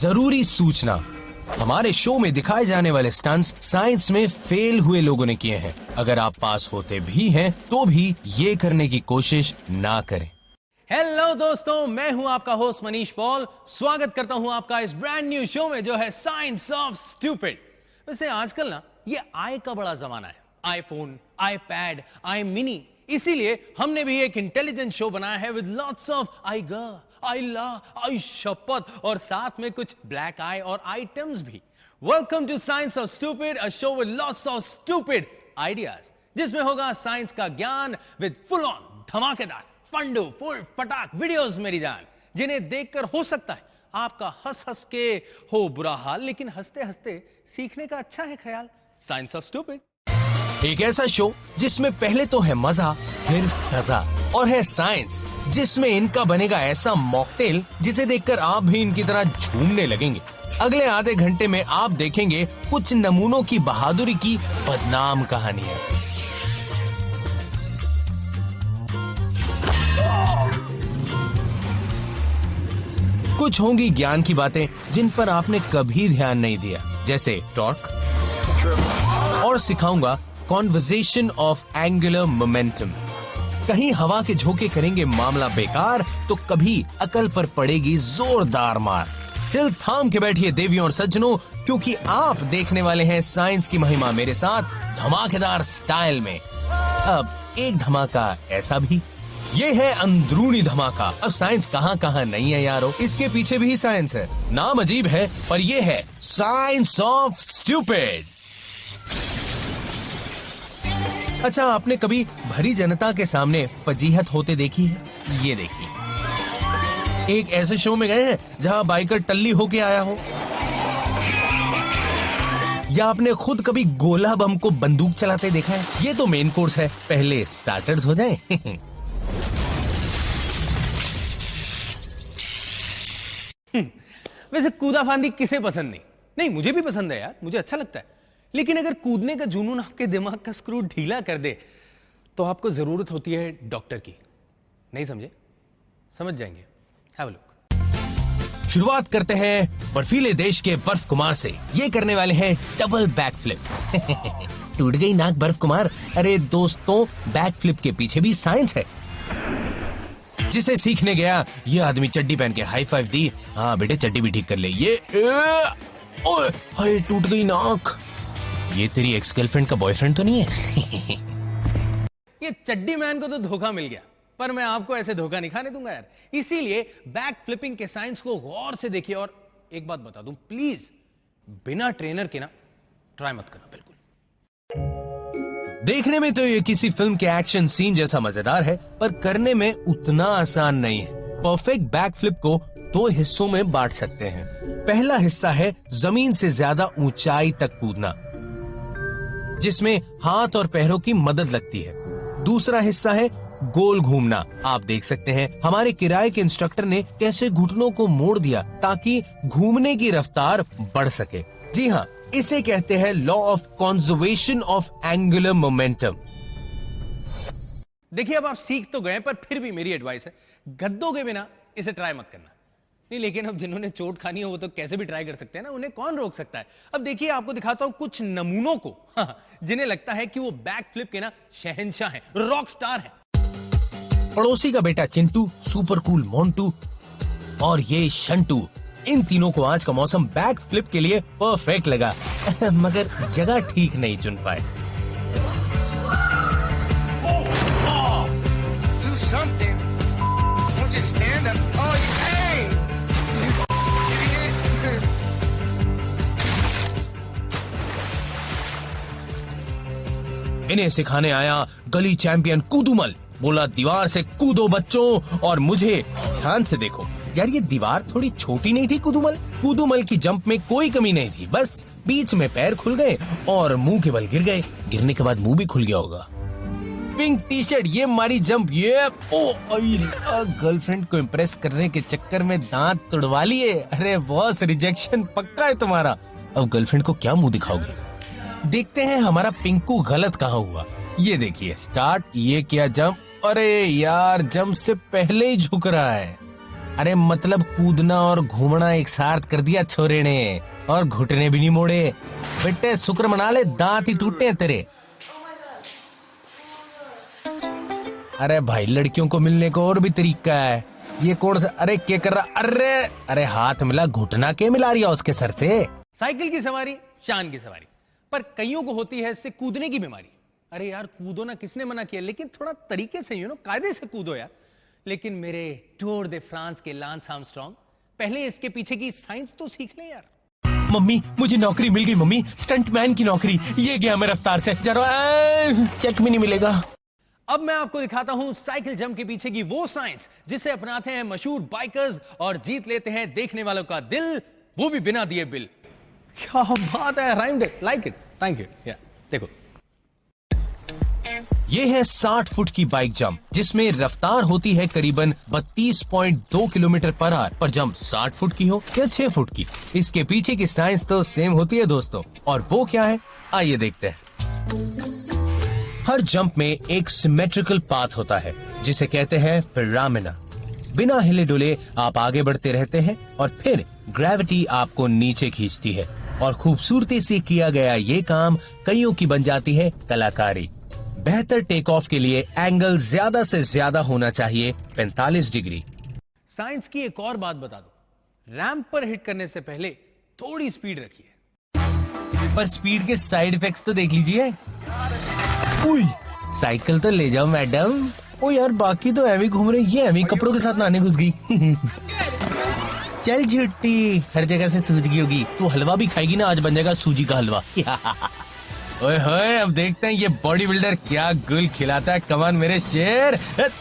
जरूरी सूचना, हमारे शो में दिखाए जाने वाले स्टंट्स साइंस में फेल हुए लोगों ने किए हैं। अगर आप पास होते भी हैं तो भी ये करने की कोशिश ना करें। हेलो दोस्तों, मैं हूं आपका होस्ट मनीष पॉल। स्वागत करता हूं आपका इस ब्रांड न्यू शो में जो है साइंस ऑफ स्टूपिड। वैसे आजकल ना ये आई का बड़ा जमाना है, आईफोन, आईपैड, आई मिनी। इसीलिए हमने भी एक इंटेलिजेंट शो बनाया है विद लॉट्स ऑफ आई गा, आई ला, आई शपथ और साथ में कुछ ब्लैक आई और आइटम्स भी। Welcome to science of stupid, a show with lots of stupid ideas, जिसमें होगा साइंस का ज्ञान विद फुल ऑन धमाकेदार फंडू फुल फटाक वीडियोस मेरी जान, जिन्हें देखकर हो सकता है आपका हंस हंस के हो बुरा हाल, लेकिन हंसते हंसते सीखने का अच्छा है ख्याल। साइंस ऑफ स्टूपिड, एक ऐसा शो जिसमें पहले तो है मजा, फिर सजा, और है साइंस जिसमें इनका बनेगा ऐसा मॉकटेल जिसे देखकर आप भी इनकी तरह झूमने लगेंगे। अगले आधे घंटे में आप देखेंगे कुछ नमूनों की बहादुरी की बदनाम कहानियां। कुछ होंगी ज्ञान की बातें जिन पर आपने कभी ध्यान नहीं दिया, जैसे टॉर्क, और सिखाऊंगा कॉन्वर्सेशन ऑफ एंगुलर मोमेंटम। कहीं हवा के झोंके करेंगे मामला बेकार, तो कभी अकल पर पड़ेगी जोरदार मार। दिल थाम के बैठिए देवियों और सज्जनों, क्योंकि आप देखने वाले हैं साइंस की महिमा मेरे साथ धमाकेदार स्टाइल में। अब एक धमाका ऐसा भी, ये है अंदरूनी धमाका। अब साइंस कहाँ कहाँ नहीं है यारो, इसके पीछे भी साइंस है। नाम अजीब है पर ये है साइंस ऑफ स्टूपिड। अच्छा, आपने कभी भरी जनता के सामने फजीहत होते देखी है? ये देखिए, एक ऐसे शो में गए हैं जहां बाइकर टल्ली होके आया हो, या आपने खुद कभी गोला बम को बंदूक चलाते देखा है? ये तो मेन कोर्स है, पहले स्टार्टर्स हो जाएं। वैसे कूदा फांदी किसे पसंद नहीं? नहीं, मुझे भी पसंद है यार, मुझे अच्छा लगता है। लेकिन अगर कूदने का जुनून आपके दिमाग का स्क्रू ढीला कर दे तो आपको जरूरत होती है डॉक्टर की। नहीं समझे? समझ जाएंगे, हैव अ लुक। शुरुआत करते हैं बर्फीले देश के बर्फ कुमार से। ये करने वाले हैं डबल बैक फ्लिप। टूट गई नाक बर्फ कुमार। अरे दोस्तों, बैक फ्लिप के पीछे भी साइंस है। जिसे सीखने गया ये आदमी चड्डी पहन के हाई फाइव दी। हाँ बेटे, चड्डी भी ठीक कर ले। ये ओए, हाय टूट गई नाक। ये तेरी एक्स गर्लफ्रेंड का बॉयफ्रेंड तो नहीं है? ये चड्डी मैन को तो धोखा मिल गया, पर मैं आपको ऐसे धोखा नहीं खाने दूंगा यार। इसीलिए बैक फ्लिपिंग के साइंस को गौर से देखिए। और एक बात बता दूं, प्लीज बिना ट्रेनर के ना ट्राई मत करना, बिल्कुल। देखने में तो ये किसी फिल्म के एक्शन सीन जैसा मजेदार है, पर करने में उतना आसान नहीं है। परफेक्ट बैक फ्लिप को दो हिस्सों में बांट सकते हैं। पहला हिस्सा है जमीन से ज्यादा ऊंचाई तक कूदना, जिसमें हाथ और पैरों की मदद लगती है। दूसरा हिस्सा है गोल घूमना। आप देख सकते हैं हमारे किराए के इंस्ट्रक्टर ने कैसे घुटनों को मोड़ दिया ताकि घूमने की रफ्तार बढ़ सके। जी हाँ, इसे कहते हैं law of conservation of angular momentum. देखिए, अब आप सीख तो गए, पर फिर भी मेरी एडवाइस है, गद्दों के बिना इसे ट्राई मत करना। नहीं, लेकिन अब जिन्होंने चोट खानी हो वो तो कैसे भी ट्राई कर सकते हैं ना, उन्हें कौन रोक सकता है। अब देखिए, आपको दिखाता हूं कुछ नमूनों को, जिन्हें लगता है कि वो बैक फ्लिप के ना शहंशाह हैं, रॉक स्टार हैं। पड़ोसी का बेटा चिंटू, सुपर कूल मोंटू और ये शंटू, इन तीनों को आज का मौसम बैक फ्लिप के लिए परफेक्ट लगा। मगर जगह ठीक नहीं चुन पाए। इन्हें सिखाने आया गली चैंपियन कूदूमल। बोला दीवार से कूदो बच्चों, और मुझे ध्यान से देखो। यार ये दीवार थोड़ी छोटी नहीं थी कूदूमल? कूदूमल की जंप में कोई कमी नहीं थी, बस बीच में पैर खुल गए और मुंह के बल गिर गए। गिरने के बाद मुंह भी खुल गया होगा। पिंक टी शर्ट, ये मारी जंप, ये गर्लफ्रेंड को इम्प्रेस करने के चक्कर में दांत तुड़वा लिए। अरे बॉस, रिजेक्शन पक्का है तुम्हारा। अब गर्लफ्रेंड को क्या मुंह दिखाओगे? देखते हैं हमारा पिंकू गलत कहाँ हुआ। ये देखिए, स्टार्ट, ये किया जंप। अरे यार, जंप से पहले ही झुक रहा है। अरे मतलब कूदना और घूमना एक साथ कर दिया छोरे ने, और घुटने भी नहीं मोड़े। बेटे शुक्र मना ले, दांत ही टूटे हैं तेरे। अरे भाई लड़कियों को मिलने को और भी तरीका है। ये कौन सा, अरे क्या कर रहा, अरे हाथ मिला, घुटना के मिला रही है उसके सर से। साइकिल की सवारी शान की सवारी, पर कईयों को होती है इससे कूदने की बीमारी। अरे यार कूदो ना, किसने मना किया, लेकिन थोड़ा तरीके से कायदे से कूदो यार। लेकिन मेरे टूर दे फ्रांस के लांस आर्मस्ट्रांग, पहले इसके पीछे की साइंस तो सीख ले यार। मम्मी मुझे नौकरी मिल गई मम्मी, स्टंटमैन की नौकरी। ये गया मैं रफ्तार से, जरा चेक भी नहीं मिलेगा। अब मैं आपको दिखाता हूं साइकिल जंप के पीछे की वो साइंस जिसे अपनाते हैं मशहूर बाइकर्स और जीत लेते हैं देखने वालों का दिल, वो भी बिना दिए बिल। क्या बात है, rhymed it, like it, thank you. या देखो, ये है 60 फुट की बाइक जंप, जिसमें रफ्तार होती है करीबन 32.2 किलोमीटर पर आवर, पर जंप 60 फुट की हो या 6 फुट की, इसके पीछे की साइंस तो सेम होती है दोस्तों। और वो क्या है, आइए देखते हैं। हर जंप में एक सिमेट्रिकल पाथ होता है जिसे कहते हैं पिरामिना। बिना हिले डुले आप आगे बढ़ते रहते हैं और फिर ग्रेविटी आपको नीचे खींचती है, और खूबसूरती से किया गया ये काम कईयों की बन जाती है कलाकारी। बेहतर टेक ऑफ के लिए एंगल ज्यादा से ज्यादा होना चाहिए 45 डिग्री। साइंस की एक और बात बता दो, रैंप पर हिट करने से पहले थोड़ी स्पीड रखिए। पर स्पीड के साइड इफेक्ट्स तो देख लीजिए। उई, साइकिल तो ले जाओ मैडम। ओ यार बाकी तो एवी घूम रहे, ये एवी कपड़ों के साथ नहाने घुस गई। चल झुट्टी, हर जगह से सूझ गई होगी। तू हलवा भी खाएगी ना, आज बन जाएगा सूजी का हलवा। ओए होए, अब देखते हैं ये बॉडी बिल्डर क्या गुल खिलाता है। कमान मेरे शेर,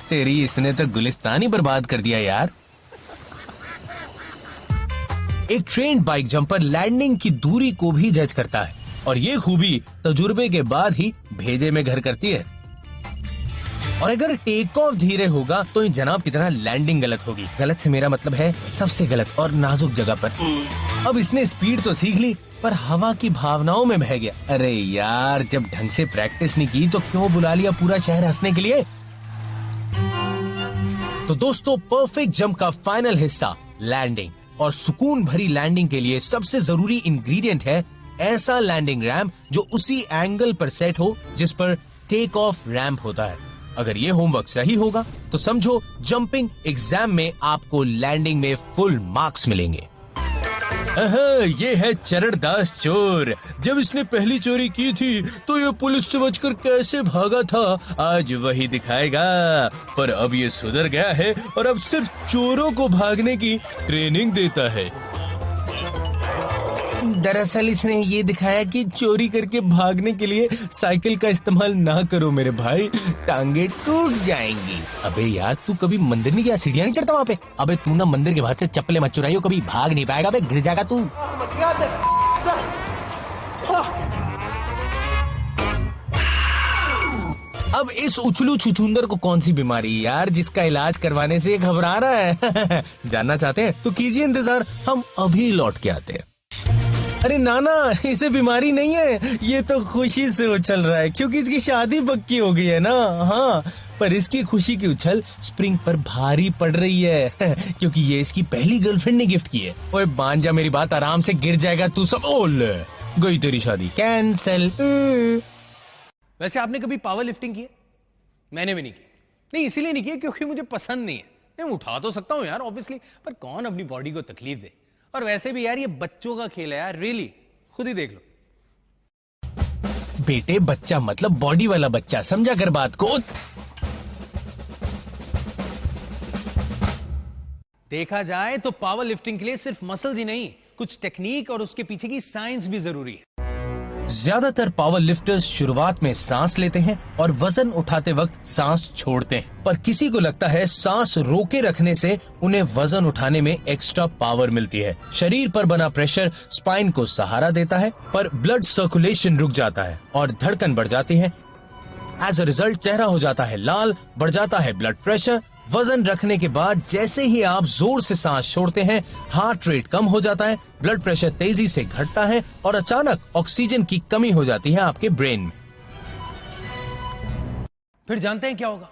तेरी इसने तो गुलिस्तान ही बर्बाद कर दिया यार। एक ट्रेन बाइक जंपर लैंडिंग की दूरी को भी जज करता है, और ये खूबी तजुर्बे के बाद ही भेजे में घर करती है। और अगर टेक ऑफ धीरे होगा तो जनाब कितना लैंडिंग गलत होगी। गलत से मेरा मतलब है सबसे गलत और नाजुक जगह पर। अब इसने स्पीड तो सीख ली, पर हवा की भावनाओं में बह गया। अरे यार, जब ढंग से प्रैक्टिस नहीं की तो क्यों बुला लिया पूरा शहर हंसने के लिए। तो दोस्तों, परफेक्ट जंप का फाइनल हिस्सा लैंडिंग, और सुकून भरी लैंडिंग के लिए सबसे जरूरी इंग्रेडिएंट है ऐसा लैंडिंग रैंप जो उसी एंगल पर सेट हो जिस पर टेक ऑफ रैंप होता है। अगर ये होमवर्क सही होगा तो समझो जंपिंग एग्जाम में आपको लैंडिंग में फुल मार्क्स मिलेंगे। ये है चरणदास चोर। जब इसने पहली चोरी की थी तो ये पुलिस से बचकर कैसे भागा था, आज वही दिखाएगा। पर अब ये सुधर गया है और अब सिर्फ चोरों को भागने की ट्रेनिंग देता है। दरअसल इसने ये दिखाया कि चोरी करके भागने के लिए साइकिल का इस्तेमाल ना करो मेरे भाई, टांगे टूट जाएंगी। अबे यार, तू कभी मंदिर नहीं गया, सीढ़ियां नहीं चढ़ता वहाँ पे? अबे तू ना मंदिर के बाहर से चप्पलें मत चुराइयो, कभी भाग नहीं पाएगा, अबे गिर जाएगा तू। अब इस उछलू छुछुंदर को कौन सी बीमारी यार जिसका इलाज करवाने से ये घबरा रहा है? जानना चाहते हैं तो कीजिए इंतजार, हम अभी लौट के आते हैं। अरे नाना, इसे बीमारी नहीं है, ये तो खुशी से उछल रहा है क्योंकि इसकी शादी पक्की हो गई है ना। हाँ, पर इसकी खुशी की उछल स्प्रिंग पर भारी पड़ रही है क्योंकि ये इसकी पहली गर्लफ्रेंड ने गिफ्ट की है। ओए मान जा मेरी बात, आराम से गिर जाएगा तू सब। ओले, गई तेरी शादी कैंसिल। वैसे आपने कभी पावर लिफ्टिंग की है? मैंने भी नहीं की। नहीं इसीलिए नहीं की क्योंकि मुझे पसंद नहीं है। मैं उठा तो सकता हूँ यार ऑब्वियसली, पर कौन अपनी बॉडी को तकलीफ दे। और वैसे भी यार ये बच्चों का खेल है यार, रियली, खुद ही देख लो। बेटे बच्चा मतलब बॉडी वाला बच्चा, समझा कर बात को। देखा जाए तो पावर लिफ्टिंग के लिए सिर्फ मसल्स ही नहीं, कुछ टेक्निक और उसके पीछे की साइंस भी जरूरी है। ज्यादातर पावर लिफ्टर्स शुरुआत में सांस लेते हैं और वजन उठाते वक्त सांस छोड़ते हैं, पर किसी को लगता है सांस रोके रखने से उन्हें वजन उठाने में एक्स्ट्रा पावर मिलती है। शरीर पर बना प्रेशर स्पाइन को सहारा देता है, पर ब्लड सर्कुलेशन रुक जाता है और धड़कन बढ़ जाती है। एज अ रिजल्ट चेहरा हो जाता है लाल, बढ़ जाता है ब्लड प्रेशर। वजन रखने के बाद जैसे ही आप जोर से सांस छोड़ते हैं, हार्ट रेट कम हो जाता है, ब्लड प्रेशर तेजी से घटता है और अचानक ऑक्सीजन की कमी हो जाती है आपके ब्रेन में। फिर जानते हैं क्या होगा?